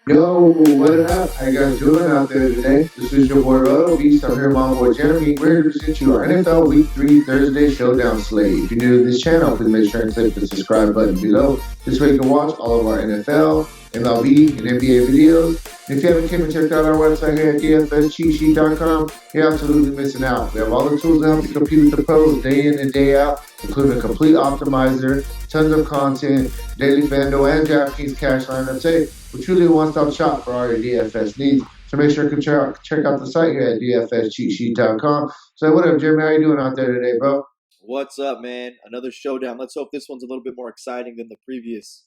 Yo, what up? How you guys doing out there today? This is your boy Roto Beast. I'm here with my boy Jeremy. We're here to present you our NFL Week 3 Thursday Showdown slate. If you're new to this channel, please make sure and click the subscribe button below. This way you can watch all of our NFL, MLB, and NBA videos. And if you haven't came and checked out our website here at dfscheatsheet.com, you're absolutely missing out. We have all the tools to help you compete with the pros day in and day out, including a complete optimizer, tons of content, daily FanDuel and DraftKings cash lineups. Hey, we're truly a one-stop shop for all your DFS needs. So make sure to check out the site here at dfscheatsheet.com. So what up, Jeremy? How you doing out there today, bro? What's up, man? Another showdown. Let's hope this one's a little bit more exciting than the previous.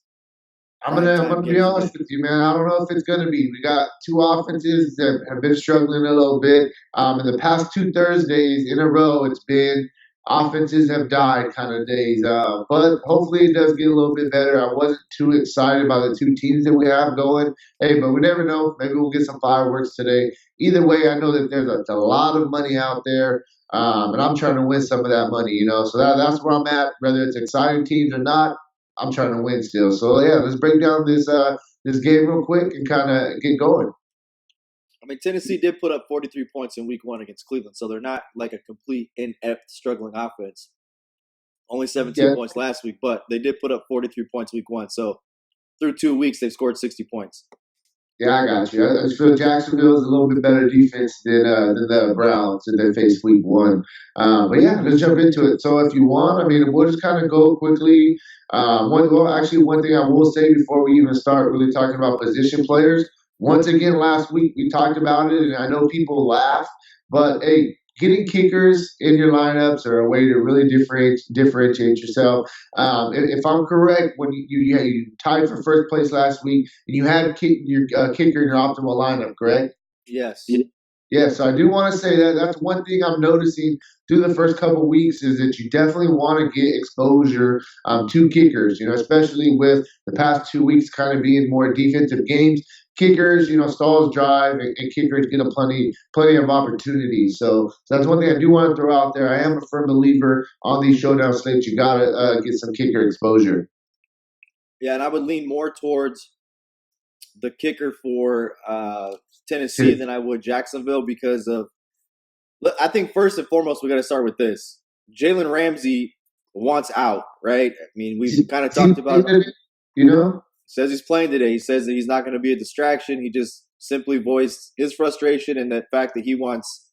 I'm gonna be honest with you, man. I don't know if it's gonna be. We got two offenses that have been struggling a little bit. In the past two Thursdays in a row, it's been offenses have died kind of days. But hopefully it does get a little bit better. I wasn't too excited by the two teams that we have going. Hey, but we never know. Maybe we'll get some fireworks today. Either way, I know that there's a lot of money out there. And I'm trying to win some of that money, So that's where I'm at, whether it's exciting teams or not. I'm trying to win still. So yeah, let's break down this game real quick and kind of get going. I mean, Tennessee did put up 43 points in Week 1 against Cleveland, so they're not like a complete inept struggling offense. Only 17 points last week, but they did put up 43 points Week 1. So through 2 weeks, they've scored 60 points. Yeah, I got you. I just feel Jacksonville is a little bit better defense than the Browns that they faced Week 1. But yeah, let's jump into it. So if you want, I mean, we'll just kind of go quickly. One thing I will say before we even start really talking about position players. Once again, last week we talked about it, and I know people laugh, but hey, getting kickers in your lineups are a way to really differentiate yourself. If I'm correct, when you tied for first place last week, and you had your kicker in your optimal lineup, correct? Yes. Yeah, so I do want to say that that's one thing I'm noticing through the first couple of weeks is that you definitely want to get exposure to kickers, especially with the past 2 weeks kind of being more defensive games. Kickers, stalls drive and kickers get a plenty of opportunities. So that's one thing I do want to throw out there. I am a firm believer on these showdown slates. You got to get some kicker exposure. Yeah, and I would lean more towards the kicker for Tennessee than I would Jacksonville because of – I think first and foremost we got to start with this. Jalen Ramsey wants out, right? I mean, we've kind of talked about – says he's playing today. He says that he's not going to be a distraction. He just simply voiced his frustration and the fact that he wants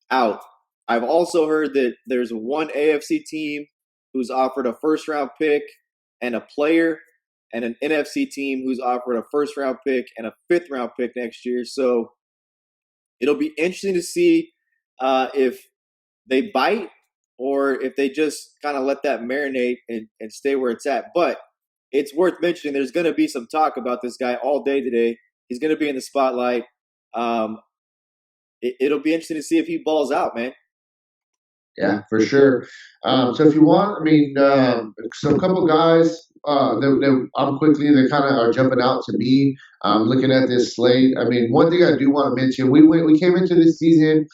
out. I've also heard that there's one AFC team who's offered a first-round pick and a player and an NFC team who's offered a first-round pick and a fifth-round pick next year. So it'll be interesting to see if they bite or if they just kind of let that marinate and stay where it's at. But it's worth mentioning there's going to be some talk about this guy all day today. He's going to be in the spotlight. It'll be interesting to see if he balls out, man. Yeah, for sure. So if you want, I mean, so a couple guys I'm quickly, they kind of are jumping out to me looking at this slate. I mean, one thing I do want to mention, we came into this season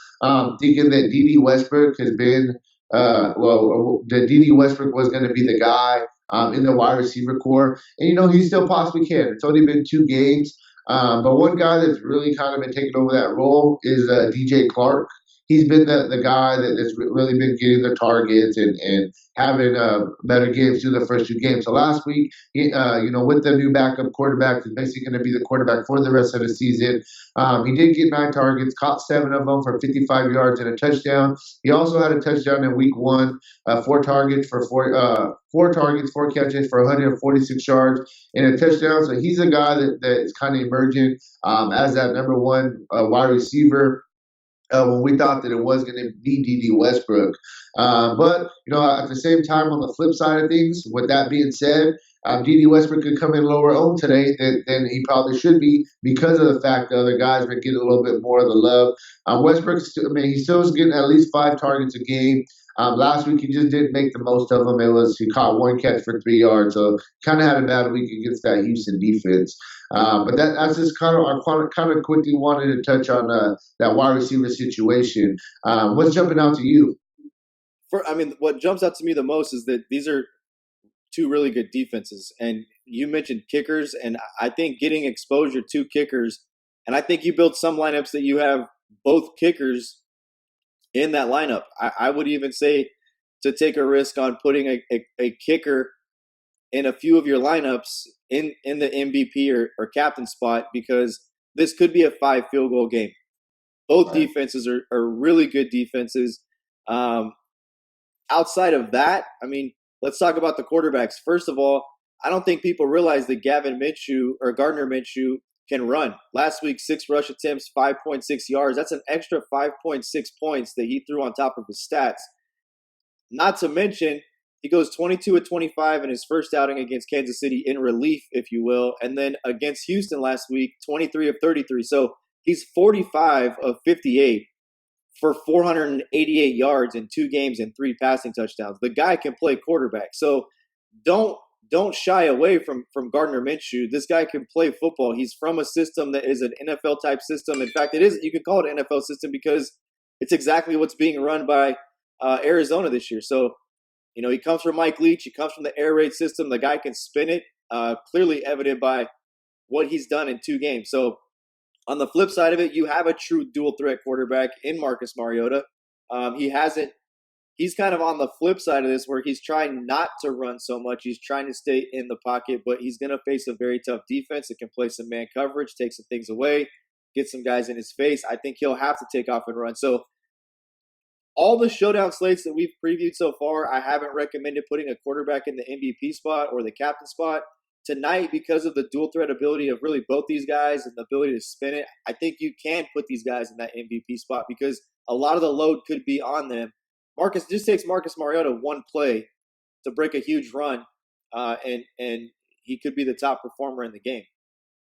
thinking that D.D. Westbrook has been, that D.D. Westbrook was going to be the guy in the wide receiver core. And, he still possibly can. It's only been 2 games. But one guy that's really kind of been taking over that role is DJ Clark. He's been the guy that's really been getting the targets and having better games through the first 2 games. So last week, with the new backup quarterback, he's basically going to be the quarterback for the rest of the season. He did get 9 targets, caught 7 of them for 55 yards and a touchdown. He also had a touchdown in week 1, 4 targets, 4 catches for 146 yards and a touchdown. So he's a guy that is kind of emerging as that number 1 wide receiver. When we thought that it was going to be D.D. Westbrook. But at the same time, on the flip side of things, with that being said, D.D. Westbrook could come in lower owned today than he probably should be because of the fact that other guys are getting a little bit more of the love. Westbrook, he still is getting at least 5 targets a game. Last week, he just didn't make the most of them. He caught 1 catch for 3 yards, so kind of had a bad week against that Houston defense. But that's just kind of quickly wanted to touch on that wide receiver situation. What's jumping out to you? What jumps out to me the most is that these are 2 really good defenses, and you mentioned kickers, and I think getting exposure to kickers, and I think you build some lineups that you have both kickers in that lineup. I would even say to take a risk on putting a kicker in a few of your lineups in the MVP or captain spot, because this could be a 5 field goal game. Both Right. defenses are really good defenses. Outside of that, I mean, let's talk about the quarterbacks. First of all, I don't think people realize that Gavin Minshew or Gardner Minshew can run. Last week, 6 rush attempts, 5.6 yards. That's an extra 5.6 points that he threw on top of his stats. Not to mention, he goes 22 of 25 in his first outing against Kansas City in relief, if you will. And then against Houston last week, 23 of 33. So he's 45 of 58 for 488 yards in 2 games and 3 passing touchdowns. The guy can play quarterback. So don't shy away from Gardner Minshew. This guy can play football. He's from a system that is an NFL type system. In fact, it is. You can call it an NFL system because it's exactly what's being run by Arizona this year. So, he comes from Mike Leach. He comes from the air raid system. The guy can spin it. Clearly evident by what he's done in 2 games. So on the flip side of it, you have a true dual threat quarterback in Marcus Mariota. He's kind of on the flip side of this where he's trying not to run so much. He's trying to stay in the pocket, but he's going to face a very tough defense that can play some man coverage, take some things away, get some guys in his face. I think he'll have to take off and run. So all the showdown slates that we've previewed so far, I haven't recommended putting a quarterback in the MVP spot or the captain spot. Tonight, because of the dual threat ability of really both these guys and the ability to spin it, I think you can put these guys in that MVP spot because a lot of the load could be on them. It just takes Marcus Mariota one play to break a huge run, and he could be the top performer in the game.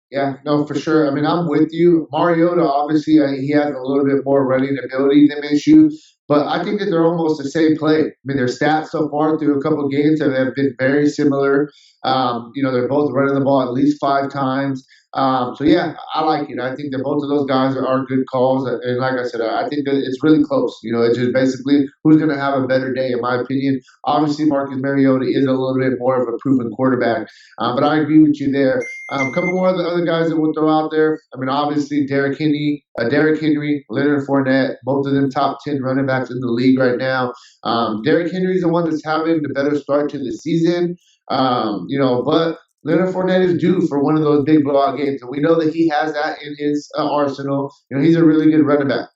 Yeah, no, for sure. I mean, I'm with you. Mariota, obviously, he has a little bit more running ability than Minshew, but I think that they're almost the same play. I mean, their stats so far through a couple of games have been very similar. They're both running the ball at least 5 times. So, yeah, I like it. I think that both of those guys are good calls. And like I said, I think that it's really close. It's just basically who's going to have a better day, in my opinion. Obviously, Marcus Mariota is a little bit more of a proven quarterback, but I agree with you there. A couple more of the other guys that we'll throw out there. I mean, obviously, Derrick Henry, Leonard Fournette, both of them top 10 running backs in the league right now. Derrick Henry's the one that's having the better start to the season, but Leonard Fournette is due for one of those big blowout games, and we know that he has that in his arsenal. He's a really good running back.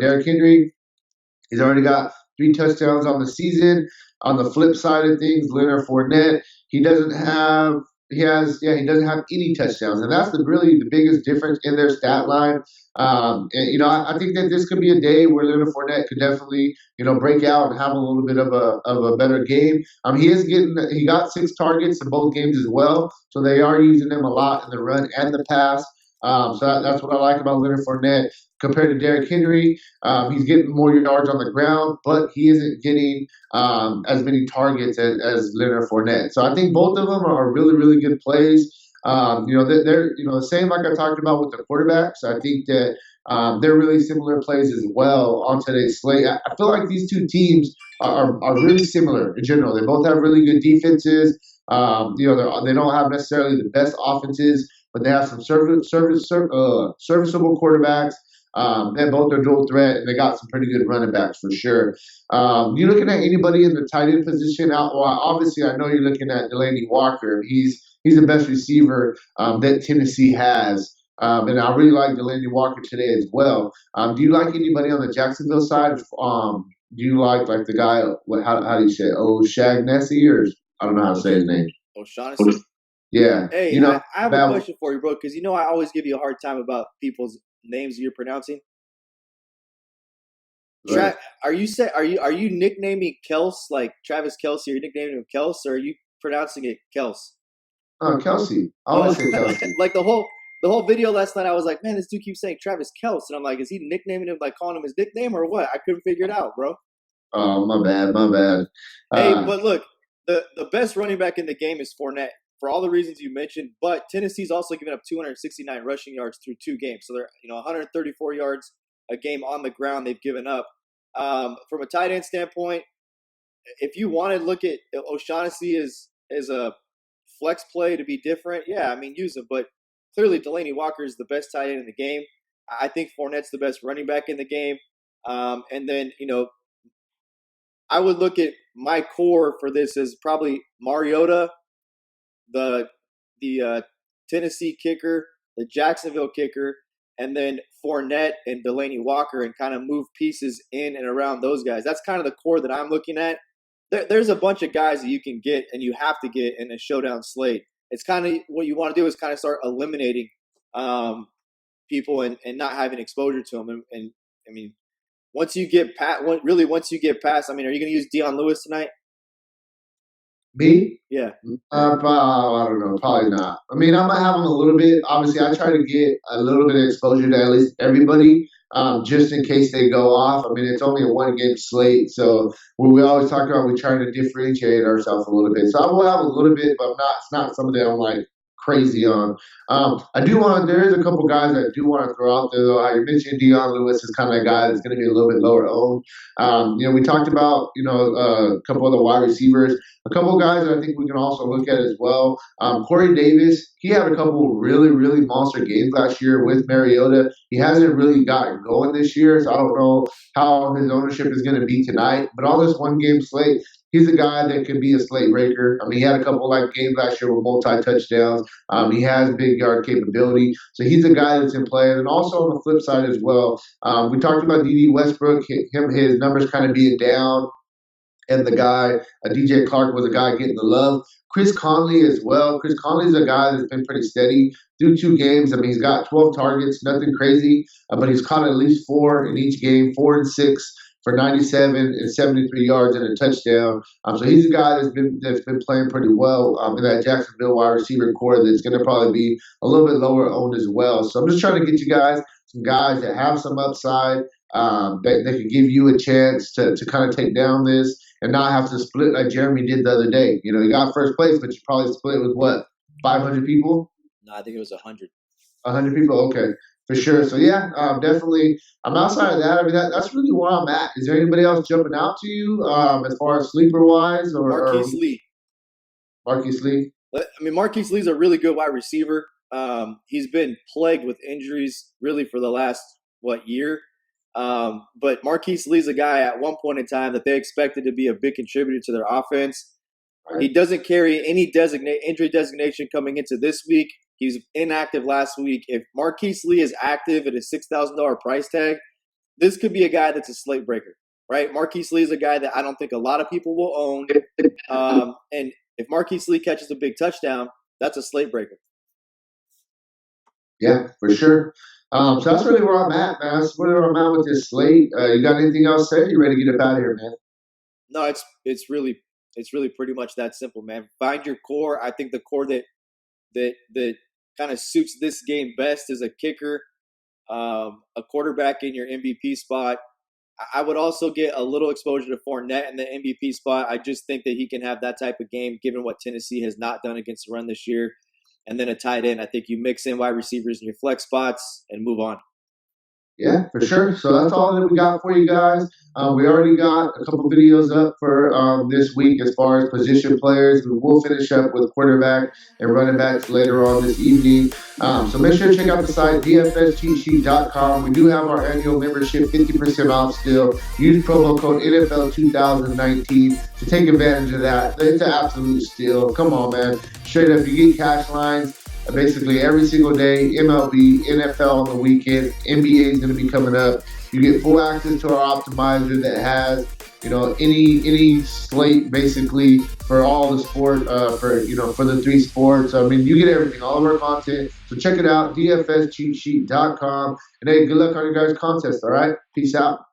Derrick Henry, he's already got 3 touchdowns on the season. On the flip side of things, Leonard Fournette, he doesn't have any touchdowns, and that's really the biggest difference in their stat line. I think that this could be a day where Leonard Fournette could definitely, break out and have a little bit of a better game. He got 6 targets in both games as well, so they are using him a lot in the run and the pass. So that's what I like about Leonard Fournette compared to Derrick Henry. He's getting more yards on the ground, but he isn't getting as many targets as Leonard Fournette. So I think both of them are really, really good plays. They're the same like I talked about with the quarterbacks. I think that they're really similar plays as well on today's slate. I feel like these 2 teams are really similar in general. They both have really good defenses. They don't have necessarily the best offenses, but they have some serviceable quarterbacks. They both are dual threat, and they got some pretty good running backs for sure. You looking at anybody in the tight end position? Obviously, I know you're looking at Delanie Walker. He's the best receiver that Tennessee has. And I really like Delanie Walker today as well. Do you like anybody on the Jacksonville side? Do you like the guy, how do you say it? O'Shaughnessy, or I don't know how to say his name. O'Shaughnessy? Yeah. Hey, I have a question for you, bro, because I always give you a hard time about people's names you're pronouncing. Right. Are you nicknaming Kels like Travis Kelce? Are you nicknaming him Kels, or are you pronouncing it Kels? Kelsey. I always say Kelsey. Like the whole video last night, I was like, man, this dude keeps saying Travis Kelce, and I'm like, is he nicknaming him, like calling him his nickname, or what? I couldn't figure it out, bro. Oh, my bad. Hey, but look, the best running back in the game is Fournette for all the reasons you mentioned, but Tennessee's also given up 269 rushing yards through 2 games. So they're 134 yards a game on the ground they've given up. From a tight end standpoint, if you want to look at O'Shaughnessy as a flex play to be different, yeah, I mean, use him. But clearly, Delaney Walker is the best tight end in the game. I think Fournette's the best running back in the game. And then, I would look at my core for this as probably Mariota, the Tennessee kicker, the Jacksonville kicker, and then Fournette and Delaney Walker, and kind of move pieces in and around those guys. That's kind of the core that I'm looking at. There's a bunch of guys that you can get and you have to get in a showdown slate. It's kind of what you want to do is kind of start eliminating people and not having exposure to them. And I mean, once you get past, I mean, are you going to use Dion Lewis tonight? Me? Yeah. I don't know. Probably not. I mean, I might have them a little bit. Obviously, I try to get a little bit of exposure to at least everybody, just in case they go off. I mean, it's only a one-game slate, so what we always talk about, we try to differentiate ourselves a little bit. So I will have a little bit, but it's not something that I'm like crazy on. There is a couple guys that I do want to throw out there, though. You mentioned Dion Lewis is kind of a guy that's going to be a little bit lower owned. We talked about, a couple of the wide receivers. A couple of guys that I think we can also look at as well. Corey Davis, he had a couple really, really monster games last year with Mariota. He hasn't really gotten going this year, so I don't know how his ownership is going to be tonight. But on this one-game slate, he's a guy that could be a slate breaker. I mean, he had a couple games last year with multi-touchdowns. He has big yard capability. So he's a guy that's in play. And also on the flip side as well, we talked about D.D. Westbrook, his numbers kind of being down. And the guy, DJ Clark, was a guy getting the love. Chris Conley as well. Chris Conley's a guy that's been pretty steady through 2 games. I mean, he's got 12 targets, nothing crazy, but he's caught at least 4 in each game, 4 and 6 for 97 and 73 yards and a touchdown. So he's a guy that's been playing pretty well in that Jacksonville wide receiver core that's going to probably be a little bit lower owned as well. So I'm just trying to get you guys some guys that have some upside, that can give you a chance to kind of take down this and not have to split like Jeremy did the other day. He got first place, but you probably split with what, 500 people? No, I think it was 100. 100 people, okay, for sure. So yeah, definitely. I'm outside of that. I mean, that's really where I'm at. Is there anybody else jumping out to you as far as sleeper wise, or Marquise Lee? Marquise Lee. I mean, Marquise Lee's a really good wide receiver. He's been plagued with injuries really for the last year. But Marquise Lee's a guy at one point in time that they expected to be a big contributor to their offense. Right. He doesn't carry any injury designation coming into this week. He's inactive last week. If Marquise Lee is active at a $6,000 price tag, this could be a guy that's a slate breaker, right? Marquise Lee is a guy that I don't think a lot of people will own. And if Marquise Lee catches a big touchdown, that's a slate breaker. Yeah, for sure. So that's really where I'm at, man. That's where I'm at with this slate. You got anything else to say? You ready to get up out of here, man? No, it's really pretty much that simple, man. Find your core. I think the core that kind of suits this game best is a kicker, a quarterback in your MVP spot. I would also get a little exposure to Fournette in the MVP spot. I just think that he can have that type of game given what Tennessee has not done against the run this year. And then a tight end. I think you mix in wide receivers in your flex spots and move on. Yeah, for sure. So that's all that we got for you guys. We already got a couple videos up for this week as far as position players. We will finish up with quarterback and running backs later on this evening. So make sure to check out the site, dfscheatsheet.com. We do have our annual membership, 50% off still. Use promo code NFL2019 to take advantage of that. It's an absolute steal. Come on, man. Straight up, you get cash lines basically every single day. MLB, NFL on the weekend, NBA is going to be coming up. You get full access to our optimizer that has, any slate basically for all the sport, for the 3 sports. I mean, you get everything, all of our content. So check it out, dfscheatsheet.com. And hey, good luck on your guys' contest, all right? Peace out.